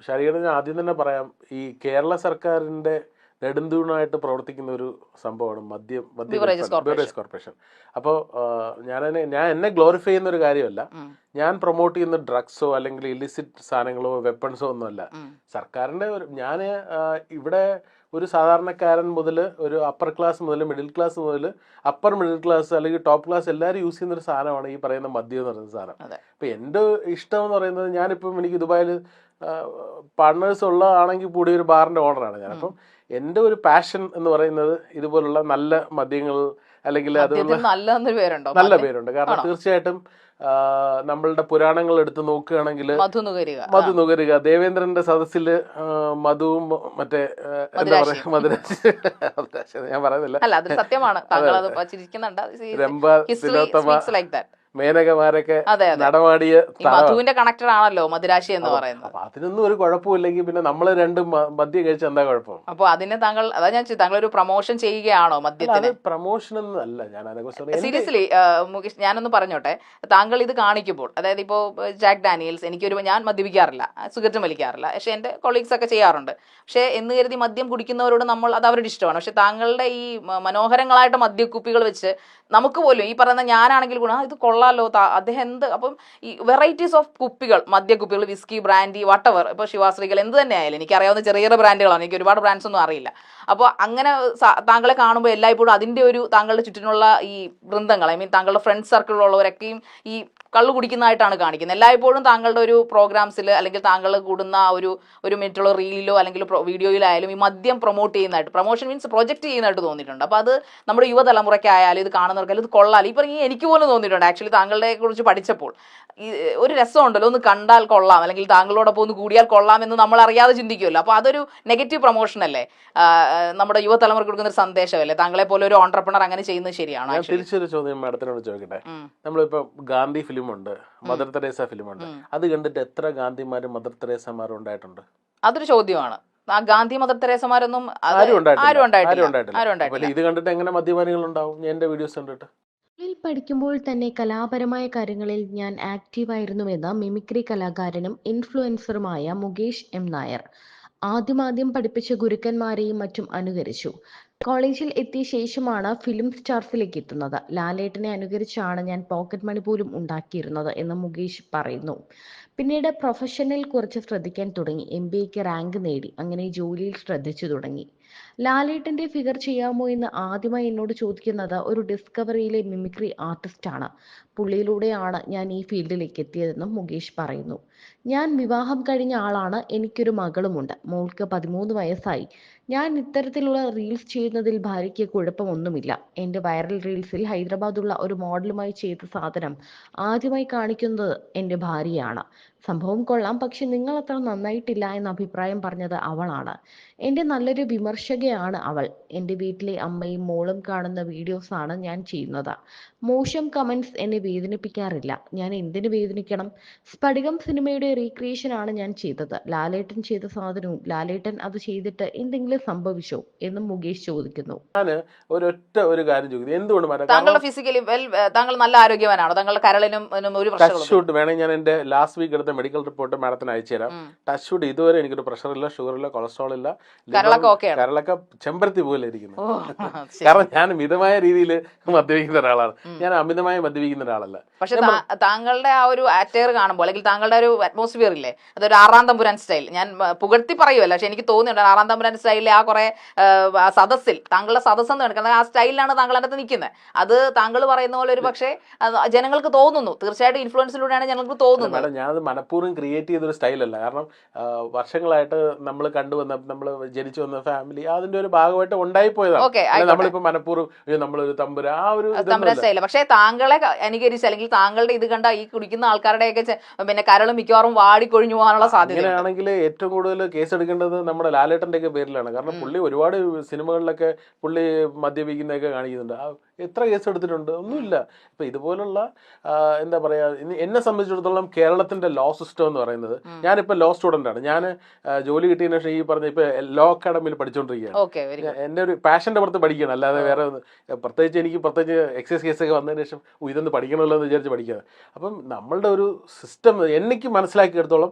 ശരീരം ആദ്യം തന്നെ പറയാം, ഈ കേരള സർക്കാരിന്റെ നെടുന്തൂണായിട്ട് പ്രവർത്തിക്കുന്ന ഒരു സംഭവമാണ് ബിവറേജ് കോർപ്പറേഷൻ. അപ്പോൾ ഞാൻ എന്നെ ഗ്ലോറിഫൈ ചെയ്യുന്ന ഒരു കാര്യമല്ല, ഞാൻ പ്രൊമോട്ട് ചെയ്യുന്ന ഡ്രഗ്സോ അല്ലെങ്കിൽ ഇലിസിറ്റ് സാധനങ്ങളോ വെപ്പൺസോ ഒന്നുമല്ല. സർക്കാരിന്റെ ഞാൻ ഇവിടെ ഒരു സാധാരണക്കാരൻ മുതൽ ഒരു അപ്പർ ക്ലാസ് മുതൽ മിഡിൽ ക്ലാസ് മുതൽ അപ്പർ മിഡിൽ ക്ലാസ് അല്ലെങ്കിൽ ടോപ്പ് ക്ലാസ് എല്ലാവരും യൂസ് ചെയ്യുന്ന ഒരു സാധനമാണ് ഈ പറയുന്ന മദ്യം എന്ന് പറയുന്ന സാധനം. അപ്പൊ എൻ്റെ ഇഷ്ടം എന്ന് പറയുന്നത്, ഞാനിപ്പം എനിക്ക് ദുബായിൽ പാർട്ട്നേഴ്സ് ഉള്ളതാണെങ്കിൽ കൂടി ഒരു ബാറിന്റെ ഓണറാണ് ഞാൻ. അപ്പം എൻ്റെ ഒരു പാഷൻ എന്ന് പറയുന്നത് ഇതുപോലുള്ള നല്ല മദ്യങ്ങൾ അല്ലെങ്കിൽ അതുപോലെ നല്ല പേരുണ്ട്. കാരണം തീർച്ചയായിട്ടും നമ്മളുടെ പുരാണങ്ങൾ എടുത്ത് നോക്കുകയാണെങ്കിൽ മധു നുകരുക, ദേവേന്ദ്രന്റെ സദസ്സിൽ മധുവും മറ്റേ എന്താ പറയാ മധുരാശി ഞാൻ പറയുന്നില്ല, രംഭ തിലോത്തമ മേനകമാരൊക്കെ നടമാടിയ മധുവിന്റെ കണക്ടർ ആണല്ലോ മധുരാശി എന്ന് പറയുന്നത്. അപ്പൊ അതിനൊന്നും ഒരു കുഴപ്പമില്ലെങ്കിൽ പിന്നെ നമ്മള് രണ്ടും മദ്യം കഴിച്ച എന്താ കുഴപ്പം? അപ്പൊ അതിന് താങ്കൾ താങ്കൾ ഒരു പ്രൊമോഷൻ ചെയ്യുകയാണോ മദ്യത്തിന്? പ്രൊമോഷൻ ഒന്നും അല്ല. ഞാൻ സീരിയസ്ലി മുകേഷ്, ഞാനൊന്ന് പറഞ്ഞോട്ടെ, താങ്കൾ ഇത് കാണിക്കുമ്പോൾ, അതായത് ഇപ്പോ ജാക്ക് ഡാനിയൽസ്, ഞാൻ മദ്യപിക്കാറില്ല, സിഗരറ്റ് വലിക്കാറില്ല, പക്ഷെ എന്റെ കൊളീഗ്സ് ഒക്കെ ചെയ്യാറുണ്ട്. പക്ഷെ എന്ന് കരുതി മദ്യം കുടിക്കുന്നവരോട് അത് അവരുടെ ഇഷ്ടമാണ്. പക്ഷെ താങ്കളുടെ ഈ മനോഹരങ്ങളായിട്ട് മദ്യക്കുപ്പികൾ വെച്ച് നമുക്ക് പോലും ഈ പറയുന്ന ഞാനാണെങ്കിൽ കൂടെ ഇത് കൊള്ളാലോ അദ്ദേഹം എന്ത്, അപ്പം ഈ വെറൈറ്റീസ് ഓഫ് കുപ്പികൾ, മദ്യക്കുപ്പികൾ, വിസ്കി, ബ്രാൻഡി, വട്ടവർ, ഇപ്പോൾ ശിവാശ്രീകൾ എന്ത് തന്നെ ആയാലും എനിക്കറിയാവുന്ന ചെറിയ ചെറിയ ബ്രാൻഡുകളാണ്, എനിക്ക് ഒരുപാട് ബ്രാൻഡ്സ് ഒന്നും അറിയില്ല. അപ്പോൾ അങ്ങനെ താങ്കളെ കാണുമ്പോൾ എല്ലായ്പ്പോഴും അതിൻ്റെ ഒരു താങ്കളുടെ ചുറ്റിനുള്ള ഈ വൃന്ദങ്ങൾ, താങ്കളുടെ ഫ്രണ്ട് സർക്കിളിലുള്ളവരൊക്കെയും ഈ കള്ളു കുടിക്കുന്നതായിട്ടാണ് കാണിക്കുന്നത്. എല്ലായ്പ്പോഴും താങ്കളുടെ ഒരു പ്രോഗ്രാംസിൽ അല്ലെങ്കിൽ താങ്കൾ കൂടുന്ന ഒരു മിനിറ്റുള്ള റീലിലോ അല്ലെങ്കിൽ വീഡിയോയിലായാലും ഈ മദ്യം പ്രൊമോട്ട് ചെയ്യുന്നതായിട്ട്, പ്രൊമോഷൻ മീൻസ് പ്രൊജക്ട് ചെയ്യുന്നതായിട്ട് തോന്നിയിട്ടുണ്ട്. അപ്പോൾ അത് നമ്മുടെ യുവതലമുറയ്ക്കായാലും ഇത് കാണുന്നവർക്കായാലും ഇത് കൊള്ളാൽ, ഈ പറഞ്ഞ എനിക്ക് പോലും തോന്നിയിട്ടുണ്ട്. ആക്ച്വലി താങ്കളെ കുറിച്ച് പഠിച്ചപ്പോൾ ഒരു രസമുണ്ടല്ലോ, ഒന്ന് കണ്ടാൽ കൊള്ളാം അല്ലെങ്കിൽ താങ്കളോടൊപ്പം ഒന്ന് കൂടിയാൽ കൊള്ളാം എന്ന് നമ്മൾ അറിയാതെ ചിന്തിക്കുമല്ലോ. അപ്പോൾ അതൊരു നെഗറ്റീവ് പ്രൊമോഷൻ അല്ലേ, നമ്മുടെ യുവതലമുറയ്ക്ക് കൊടുക്കുന്ന ഒരു സന്ദേശമല്ലേ? താങ്കളെ പോലെ ഒരു ഓൺട്രപ്രണർ അങ്ങനെ ചെയ്യുന്നത് ശരിയാണോ? തിരിച്ചൊരു ചോദ്യം മാഡത്തിനോട് ചോദിക്കട്ടെ. നമ്മളിപ്പോ ഗാന്ധി ഫിലിമുണ്ട്, മദർ തെരേസ ഫിലിമുണ്ട്, അത് കണ്ടിട്ട് എത്ര ഗാന്ധിമാരും മദർ തെരേസമാരും ഉണ്ടായിട്ടുണ്ട്? അതൊരു ചോദ്യമാണ്. ഗാന്ധി മദർ തെരേസമാരൊന്നും ഇത് കണ്ടിട്ട് എങ്ങനെ മദ്യപാനികൾ ഉണ്ടാവും? എന്റെ വീഡിയോസ് കണ്ടിട്ട്. പഠിക്കുമ്പോൾ തന്നെ കലാപരമായ കാര്യങ്ങളിൽ ഞാൻ ആക്റ്റീവായിരുന്നുവെന്ന് മിമിക്രി കലാകാരനും ഇൻഫ്ലുവൻസറുമായ മുകേഷ് എം നായർ. ആദ്യം പഠിപ്പിച്ച ഗുരുക്കന്മാരെയും മറ്റും അനുകരിച്ചു. കോളേജിൽ എത്തിയ ശേഷമാണ് ഫിലിം സ്റ്റാർസിലേക്ക് എത്തുന്നത്. ലാലേട്ടനെ അനുകരിച്ചാണ് ഞാൻ പോക്കറ്റ് മണി പോലും ഉണ്ടാക്കിയിരുന്നത് എന്ന് മുകേഷ് പറയുന്നു. പിന്നീട് പ്രൊഫഷനിൽ കുറച്ച് ശ്രദ്ധിക്കാൻ തുടങ്ങി. MBAക്ക് റാങ്ക് നേടി. അങ്ങനെ ജോലിയിൽ ശ്രദ്ധിച്ചു തുടങ്ങി. ലാലേട്ടന്റെ ഫിഗർ ചെയ്യാമോ എന്ന് ആദ്യമായി എന്നോട് ചോദിക്കുന്നത് ഒരു ഡിസ്കവറിയിലെ മിമിക്രി ആർട്ടിസ്റ്റാണ്. പുള്ളിയിലൂടെയാണ് ഞാൻ ഈ ഫീൽഡിലേക്ക് എത്തിയതെന്നും മുകേഷ് പറയുന്നു. ഞാൻ വിവാഹം കഴിഞ്ഞ ആളാണ്. എനിക്കൊരു മകളുമുണ്ട്. മോൾക്ക് 13 വയസ്സായി. ഞാൻ ഇത്തരത്തിലുള്ള റീൽസ് ചെയ്യുന്നതിൽ ഭാര്യയ്ക്ക് കുഴപ്പമൊന്നുമില്ല. എൻ്റെ വൈറൽ റീൽസിൽ ഹൈദരാബാദുള്ള ഒരു മോഡലുമായി ചെയ്ത സാധനം ആദ്യമായി കാണിക്കുന്നത് എൻ്റെ ഭാര്യയാണ്. സംഭവം കൊള്ളാം, പക്ഷെ നിങ്ങൾ അത്ര നന്നായിട്ടില്ല എന്ന അഭിപ്രായം പറഞ്ഞത് അവളാണ്. എൻ്റെ നല്ലൊരു വിമർശകയാണ് അവൾ. എൻ്റെ വീട്ടിലെ അമ്മയും മോളും കാണുന്ന വീഡിയോസാണ് ഞാൻ ചെയ്യുന്നത്. മോശം കമൻസ് എന്നെ വേദനിപ്പിക്കാറില്ല. ഞാൻ എന്തിനു വേദനിക്കണം? സ്ഫടികം സിനിമയുടെ റീക്രിയേഷൻ ആണ് ഞാൻ ചെയ്തത്. ലാലേട്ടൻ ചെയ്ത സാധനവും ലാലേട്ടൻ അത് ചെയ്തിട്ട് എന്തെങ്കിലും സംഭവിച്ചോ എന്നും മുകേഷ് ചോദിക്കുന്നു. ഒരു കാര്യം ചോദിക്കുന്നത്, എന്തുകൊണ്ട് താങ്കളുടെ ഫിസിക്കലി താങ്കൾ നല്ല ആരോഗ്യവാനാണോ? താങ്കളുടെ കരളിനും ഒരു പ്രശ്നം വേണമെങ്കിൽ ഞാൻ എന്റെ ലാസ്റ്റ് വീക്ക് എടുത്ത മെഡിക്കൽ റിപ്പോർട്ട് മാഡത്തിന് അയച്ചു തരാം. ടച്ച് ഷൂട്ട് ഇതുവരെ എനിക്കൊരു പ്രഷർ ഇല്ല, ഷുഗർ ഇല്ല, കൊളസ്ട്രോൾ ഇല്ല, കരളൊക്കെ ചെമ്പരത്തി പോലെ ഇരിക്കുന്നു. കാരണം ഞാൻ മിതമായ രീതിയിൽ മദ്യപിക്കുന്ന ഒരാളാണ്. ഞാൻ അമിതമായി മദ്യപിക്കുന്ന ഒരാളല്ല. പക്ഷെ താങ്കളുടെ ആ ഒരു അറ്റയർ കാണുമ്പോൾ അല്ലെങ്കിൽ താങ്കളുടെ ഒരു അറ്റ്മോസ്ഫിയർ ഇല്ലേ, അതൊരു ആറാം തമ്പുരാൻ സ്റ്റൈൽ. ഞാൻ പുകഴ്ത്തി പറയുമല്ല, പക്ഷെ എനിക്ക് തോന്നിയിട്ടുണ്ട് ആറാം തമ്പുരാൻ സ്റ്റൈലിലെ ആ കുറെ സദസ്സിൽ, താങ്കളുടെ സദസ്സെന്ന് എടുക്കുന്നത് ആ സ്റ്റൈലിലാണ് താങ്കൾ അതിനകത്ത് നിൽക്കുന്നത്. അത് താങ്കൾ പറയുന്ന പോലെ ഒരു പക്ഷേ ജനങ്ങൾക്ക് തോന്നുന്നു. തീർച്ചയായിട്ടും ഇൻഫ്ലുവൻസിലൂടെയാണ് ജനങ്ങൾക്ക് തോന്നുന്നത്. ഞാനത് മനഃപൂർവ്വം ക്രിയേറ്റ് ചെയ്തൊരു സ്റ്റൈലല്ല. കാരണം വർഷങ്ങളായിട്ട് നമ്മൾ കണ്ടുവന്ന, നമ്മൾ ജനിച്ചു വന്ന ഫാമിലി അതിന്റെ ഒരു ഭാഗമായിട്ട് ഉണ്ടായിപ്പോയതാണ്. നമ്മളിപ്പോ മനഃപൂർവ്വം നമ്മളൊരു തമ്പുര ആ ഒരു തമ്പുരാൻ സ്റ്റൈൽ. പക്ഷേ താങ്കളെ അനുകരിച്ച് അല്ലെങ്കിൽ താങ്കളുടെ ഇത് കണ്ട ഈ കുടിക്കുന്ന ആൾക്കാരുടെയൊക്കെ പിന്നെ കരളും മിക്കവാറും വാടിക്കൊഴിഞ്ഞു പോകാനുള്ള സാധ്യത. അങ്ങനെയാണെങ്കിൽ ഏറ്റവും കൂടുതൽ കേസ് എടുക്കേണ്ടത് നമ്മുടെ ലാലേട്ടന്റെ ഒക്കെ പേരിലാണ്. കാരണം പുള്ളി ഒരുപാട് സിനിമകളിലൊക്കെ പുള്ളി മദ്യപിക്കുന്നതൊക്കെ കാണിക്കുന്നുണ്ട്. എത്ര കേസ് എടുത്തിട്ടുണ്ട്? ഒന്നുമില്ല. ഇപ്പൊ ഇതുപോലുള്ള എന്താ പറയാ, എന്നെ സംബന്ധിച്ചിടത്തോളം കേരളത്തിന്റെ ലോ ലോ സിസ്റ്റം എന്ന് പറയുന്നത്, ഞാനിപ്പോൾ ലോ സ്റ്റുഡൻ്റ് ആണ്. ഞാൻ ജോലി കിട്ടിയതിന് ശേഷം ഈ പറഞ്ഞ ഇപ്പോൾ ലോ അക്കാഡമിയിൽ പഠിച്ചുകൊണ്ടിരിക്കുകയാണ്. എൻ്റെ ഒരു പാഷൻ്റെ പുറത്ത് പഠിക്കണം, അല്ലാതെ വേറെ പ്രത്യേകിച്ച് എനിക്ക് എക്സൈസ് കേസൊക്കെ വന്നതിന് ശേഷം ഇതൊന്ന് പഠിക്കണമല്ലോ എന്ന് വിചാരിച്ച് പഠിക്കുക. അപ്പം നമ്മളുടെ ഒരു സിസ്റ്റം എനിക്ക് മനസ്സിലാക്കിയെടുത്തോളം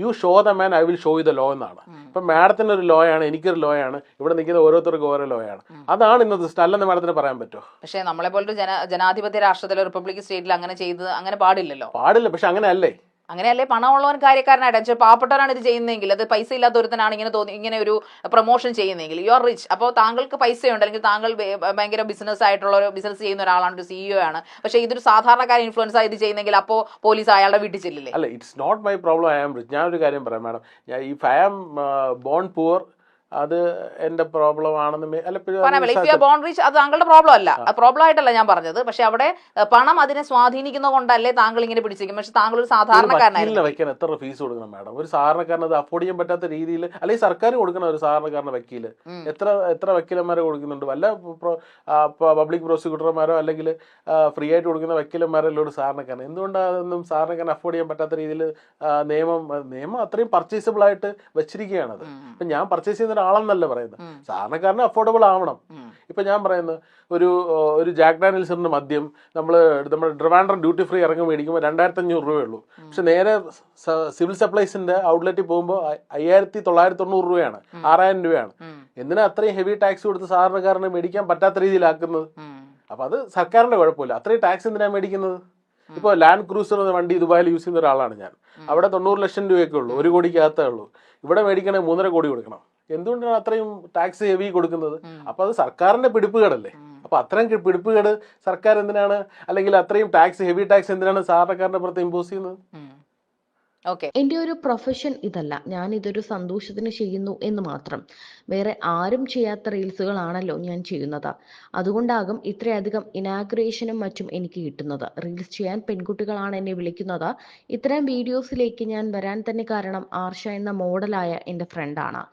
you show the man I will show you the law എന്നാണ്. ഇപ്പം മാഡത്തിൻ്റെ ഒരു ലോ ആണ്, എനിക്കൊരു ലോ ആണ്, ഇവിടെ നിൽക്കുന്ന ഓരോരുത്തർക്കും ഓരോ ലോ ആണ്. അതാണ് ഇന്നത്തെ സിസ്റ്റം. അല്ലെന്ന് മാഡത്തിന് പറയാൻ പറ്റുമോ? പക്ഷേ നമ്മളെ പോലൊരു ജനാധിപത്യ രാഷ്ട്രത്തിലെ റിപ്പബ്ലിക് സ്റ്റേറ്റിൽ അങ്ങനെ ചെയ്ത് അങ്ങനെ പാടില്ലല്ലോ. പാടില്ല, പക്ഷെ അങ്ങനെ അല്ലേ? അങ്ങനെയല്ലേ പണമുള്ളവൻ കാര്യക്കാരനായിട്ട് പാവപ്പെട്ടവരാണ് ഇത് ചെയ്യുന്നതെങ്കിൽ, അത് പൈസ ഇല്ലാത്തവരുത്തനാണ് ഇങ്ങനെ ഒരു പ്രൊമോഷൻ ചെയ്യുന്നതെങ്കിൽ യു ആർ റിച്ച്. അപ്പോൾ താങ്കൾക്ക് പൈസയുണ്ട്, അല്ലെങ്കിൽ താങ്കൾ ഭയങ്കര ബിസിനസ് ആയിട്ടുള്ള ഒരു ബിസിനസ് ചെയ്യുന്ന ഒരാളാണ്, ഒരു CEO ആണ്. പക്ഷേ ഇതൊരു സാധാരണക്കാരൻ ഇൻഫ്ലുവൻസ് ആയിട്ട് ചെയ്യുന്നെങ്കിൽ അപ്പോൾ പോലീസ് അയാളുടെ വീട്ടിൽ ചെല്ലില്ലേ? അല്ല, it's not my problem. I am rich. ഞാനൊരു കാര്യം പറയാം madam, if I am born poor അത് എന്റെ പ്രോബ്ലം ആണെന്ന് അത് താങ്കളുടെ പ്രോബ്ലം അല്ല, പ്രോബ്ലം ആയിട്ടല്ല ഞാൻ പറഞ്ഞത്. പക്ഷെ അവിടെ പണം അതിനെ സ്വാധീനിക്കുന്ന കൊണ്ടല്ലേ താങ്കൾ ഇങ്ങനെ പിടിച്ചിരിക്കും. പക്ഷെ താങ്കൾ ഒരു സാധാരണക്കാരനായിരുന്നു. വെക്കാൻ എത്ര ഫീസ് കൊടുക്കണം മാഡം? ഒരു സാധാരണക്കാരന് അത് അഫോർഡ് ചെയ്യാൻ പറ്റാത്ത രീതിയിൽ, അല്ലെങ്കിൽ സർക്കാർ കൊടുക്കണം ഒരു സാധാരണക്കാരന് വക്കീല്. എത്ര വക്കീലന്മാരെ കൊടുക്കുന്നുണ്ട്? വല്ല പബ്ലിക് പ്രോസിക്യൂട്ടർമാരോ അല്ലെങ്കിൽ ഫ്രീ ആയിട്ട് കൊടുക്കുന്ന വക്കീലന്മാരല്ലോ ഒരു സാധാരണക്കാരൻ. എന്തുകൊണ്ടാണ് അതൊന്നും സാധാരണക്കാരൻ അഫോർഡ് ചെയ്യാൻ പറ്റാത്ത രീതിയിൽ നിയമം അത്രയും പർച്ചേസബിൾ ആയിട്ട് വെച്ചിരിക്കുകയാണത്. ഇപ്പൊ ഞാൻ പർച്ചേസ് ചെയ്യുന്ന ഒരാളെന്നല്ല പറയുന്നത്, സാധാരണക്കാരന് അഫോർഡബിൾ ആവണം. ഇപ്പൊ ഞാൻ പറയുന്നത് ഒരു ജാക്ക് ഡാനിയൽസിന്റെ മദ്യം നമ്മുടെ ട്രിവാൻഡ്രം ഡ്യൂട്ടി ഫ്രീ ഇറങ്ങി മേടിക്കുമ്പോൾ 2500 രൂപയുള്ളൂ. പക്ഷെ നേരെ സിവിൽ സപ്ലൈസിന്റെ ഔട്ട്ലെറ്റിൽ പോകുമ്പോൾ 5990 രൂപയാണ്, 6000 രൂപയാണ്. എന്തിനാ അത്രയും ഹെവി ടാക്സ് കൊടുത്ത് സാധാരണക്കാരന് മേടിക്കാൻ പറ്റാത്ത രീതിയിലാക്കുന്നത്? അപ്പൊ അത് സർക്കാരിന്റെ കുഴപ്പമില്ല. അത്രയും ടാക്സ് എന്തിനാ മേടിക്കുന്നത്? ഇപ്പോൾ ലാൻഡ് ക്രൂസർ എന്ന വണ്ടി ദുബായിൽ യൂസ് ചെയ്യുന്ന ഒരാളാണ് ഞാൻ. അവിടെ 90 ലക്ഷം രൂപയൊക്കെ ഉള്ളൂ, 1 കോടിക്കകത്തേ ഉള്ളൂ. ഇവിടെ മേടിക്കണേ 3.5 കോടി കൊടുക്കണം. എന്തുകൊണ്ടാണ് അത്രയും ടാക്സ് ഹെവി കൊടുക്കുന്നത്? അപ്പൊ അത് സർക്കാരിന്റെ പിടിപ്പുകേടല്ലേ? അപ്പൊ അത്രയും പിടിപ്പുകേട് സർക്കാർ എന്തിനാണ്, അല്ലെങ്കിൽ അത്രയും ഹെവി ടാക്സ് എന്തിനാണ് സാധാരണക്കാരന്റെ പുറത്ത് ഇമ്പോസ് ചെയ്യുന്നത്? എൻ്റെ ഒരു പ്രൊഫഷൻ ഇതല്ല, ഞാൻ ഇതൊരു സന്തോഷത്തിന് ചെയ്യുന്നു എന്ന് മാത്രം. വേറെ ആരും ചെയ്യാത്ത റീൽസുകളാണല്ലോ ഞാൻ ചെയ്യുന്നത്. അതുകൊണ്ടാകും ഇത്രയധികം ഇനാഗ്രേഷനും മറ്റും എനിക്ക് കിട്ടുന്നത്. റീൽസ് ചെയ്യാൻ പെൺകുട്ടികളാണ് എന്നെ വിളിക്കുന്നത്. ഇത്തരം വീഡിയോസിലേക്ക് ഞാൻ വരാൻ തന്നെ കാരണം ആർഷ എന്ന മോഡലായ എൻ്റെ ഫ്രണ്ടാണ്.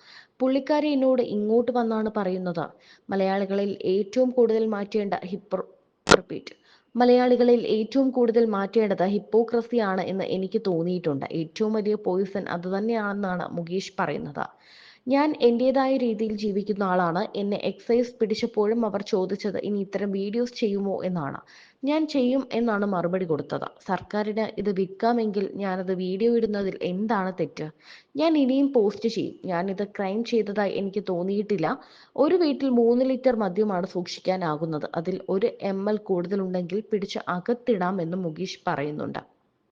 പുള്ളിക്കാരി എന്നോട് ഇങ്ങോട്ട് വന്നാണ് പറയുന്നത്, മലയാളികളിൽ ഏറ്റവും കൂടുതൽ മാറ്റേണ്ടത് ഹിപ്പോക്രസിയാണ് എന്ന് എനിക്ക് തോന്നിയിട്ടുണ്ട്. ഏറ്റവും വലിയ പോയിസൺ അതുതന്നെയാണെന്നാണ് മുകേഷ് പറയുന്നത്. ഞാൻ എൻ്റെതായ രീതിയിൽ ജീവിക്കുന്ന ആളാണ്. എന്നെ എക്സൈസ് പിടിച്ചപ്പോഴും അവർ ചോദിച്ചത് ഇനി ഇത്തരം വീഡിയോസ് ചെയ്യുമോ എന്നാണ്. ഞാൻ ചെയ്യും എന്നാണ് മറുപടി കൊടുത്തത്. സർക്കാരിന് ഇത് വിൽക്കാമെങ്കിൽ ഞാനത് വീഡിയോ ഇടുന്നതിൽ എന്താണ് തെറ്റ്? ഞാൻ ഇനിയും പോസ്റ്റ് ചെയ്യും. ഞാനിത് ക്രൈം ചെയ്തതായി എനിക്ക് തോന്നിയിട്ടില്ല. ഒരു വീട്ടിൽ 3 ലിറ്റർ മദ്യമാണ് സൂക്ഷിക്കാനാകുന്നത്. അതിൽ 1 ml കൂടുതലുണ്ടെങ്കിൽ പിടിച്ച് അകത്തിടാമെന്നും മുകേഷ് പറയുന്നുണ്ട്.